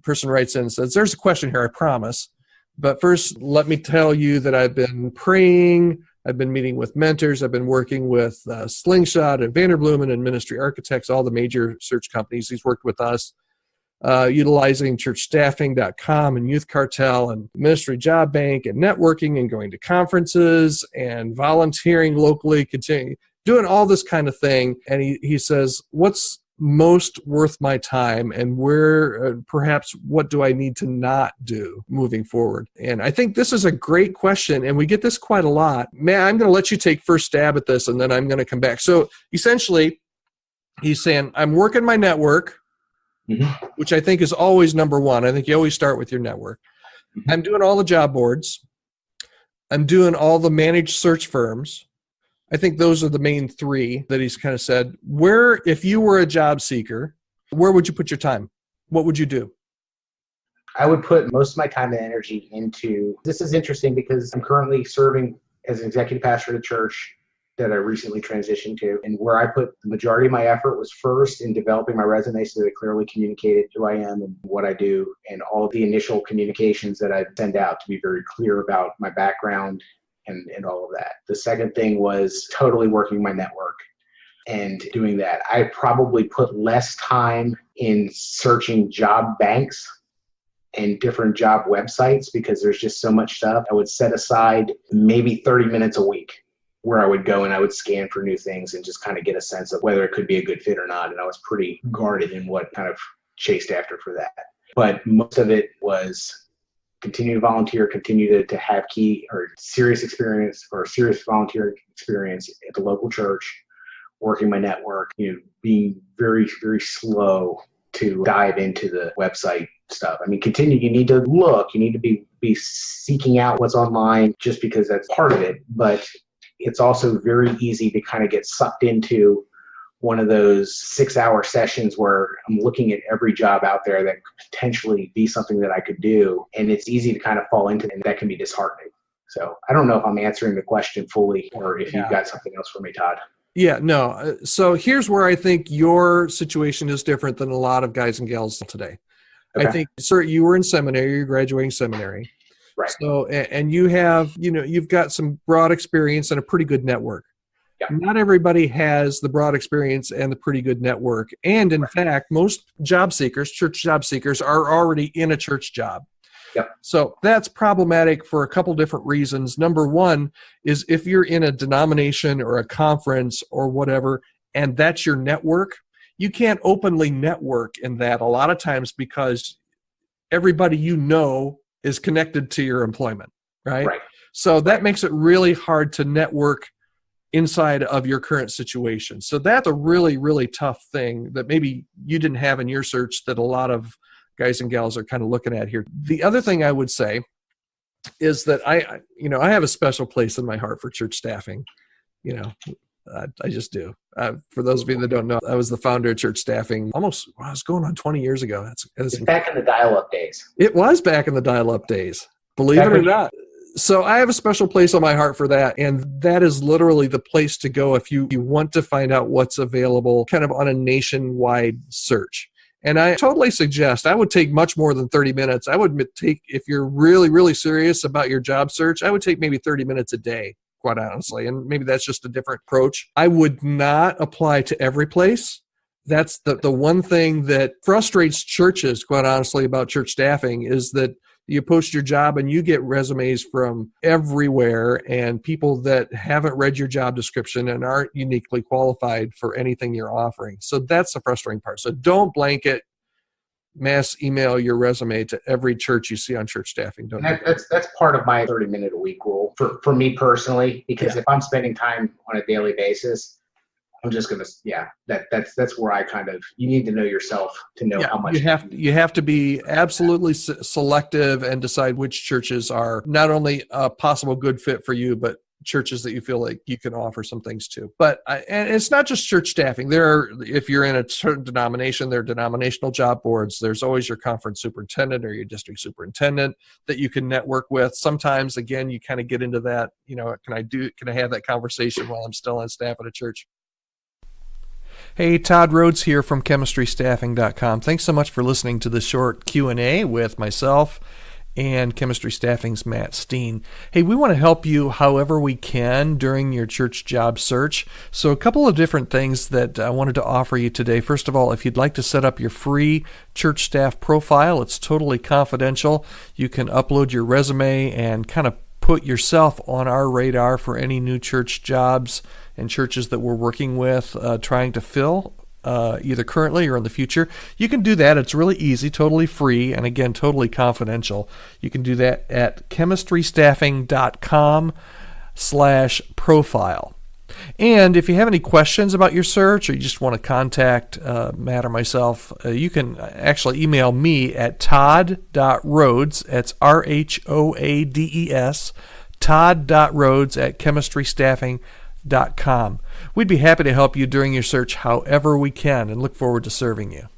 person writes in and says, there's a question here, I promise. But first, let me tell you that I've been praying, I've been meeting with mentors, I've been working with Slingshot and Vanderbloemen and Ministry Architects, all the major search companies. He's worked with us, utilizing churchstaffing.com and Youth Cartel and Ministry Job Bank and networking and going to conferences and volunteering locally, doing all this kind of thing. And he says, what's most worth my time, and where perhaps what do I need to not do moving forward? And I think this is a great question, and we get this quite a lot. Man, I'm going to let you take first stab at this, and then I'm going to come back. So essentially, he's saying, I'm working my network, which I think is always number one. I think you always start with your network. I'm doing all the job boards. I'm doing all the managed search firms. I think those are the main three that he's kind of said. Where, if you were a job seeker, where would you put your time? What would you do? I would put most of my time and energy into, this is interesting because I'm currently serving as an executive pastor at a church that I recently transitioned to. And where I put the majority of my effort was first in developing my resume so that it clearly communicated who I am and what I do, and all the initial communications that I send out to be very clear about my background and all of that. The second thing was totally working my network and doing that. I probably put less time in searching job banks and different job websites because there's just so much stuff. I would set aside maybe 30 minutes a week where I would go and I would scan for new things and just kind of get a sense of whether it could be a good fit or not. And I was pretty guarded in what kind of chased after for that. But most of it was continue to volunteer, continue to have key or serious experience or serious volunteer experience at the local church, working my network, being very, very slow to dive into the website stuff. I mean, you need to look, you need to be seeking out what's online just because that's part of it. But it's also very easy to kind of get sucked into one of those 6-hour sessions where I'm looking at every job out there that could potentially be something that I could do. And it's easy to kind of fall into it, and that can be disheartening. So I don't know if I'm answering the question fully or if you've got something else for me, Todd. Yeah, no. So here's where I think your situation is different than a lot of guys and gals today. Okay. I think, sir, you were in seminary, you're graduating seminary. Right. So, and you have, you've got some broad experience and a pretty good network. Yeah. Not everybody has the broad experience and the pretty good network. And in fact, most job seekers, church job seekers, are already in a church job. Yep. So that's problematic for a couple different reasons. Number one is if you're in a denomination or a conference or whatever, and that's your network, you can't openly network in that a lot of times because everybody is connected to your employment, right? Right. So that makes it really hard to network inside of your current situation. So that's a really, really tough thing that maybe you didn't have in your search that a lot of guys and gals are kind of looking at here. The other thing I would say is that I have a special place in my heart for church staffing. I just do. For those of you that don't know, I was the founder of church staffing I was going on 20 years ago. It's back in the dial-up days. It was back in the dial-up days, believe it or not. So I have a special place on my heart for that, and that is literally the place to go if you want to find out what's available kind of on a nationwide search. And I totally suggest, I would take much more than 30 minutes. I would take, if you're really, really serious about your job search, I would take maybe 30 minutes a day, quite honestly, and maybe that's just a different approach. I would not apply to every place. That's the one thing that frustrates churches, quite honestly, about church staffing is that you post your job and you get resumes from everywhere and people that haven't read your job description and aren't uniquely qualified for anything you're offering. So that's the frustrating part. So don't blanket mass email your resume to every church you see on church staffing. That's part of my 30-minute a week rule for me personally, because if I'm spending time on a daily basis, I'm just going to, that's where I you need to know yourself to know how much. You have to be absolutely selective and decide which churches are not only a possible good fit for you, but churches that you feel like you can offer some things to. But and it's not just church staffing. If you're in a certain denomination, there are denominational job boards. There's always your conference superintendent or your district superintendent that you can network with. Sometimes, again, you kind of get into that, can I have that conversation while I'm still on staff at a church? Hey, Todd Rhodes here from chemistrystaffing.com. Thanks so much for listening to the short Q&A with myself and Chemistry Staffing's Matt Steen. Hey, we want to help you however we can during your church job search. So a couple of different things that I wanted to offer you today. First of all, if you'd like to set up your free church staff profile, it's totally confidential. You can upload your resume and kind of put yourself on our radar for any new church jobs and churches that we're working with trying to fill. Either currently or in the future. You can do that. It's really easy, totally free, and again, totally confidential. You can do that at chemistrystaffing.com/profile. And if you have any questions about your search or you just want to contact Matt or myself, you can actually email me at todd.rhodes, that's RHOADES, todd.rhodes@chemistrystaffing.com. We'd be happy to help you during your search however we can and look forward to serving you.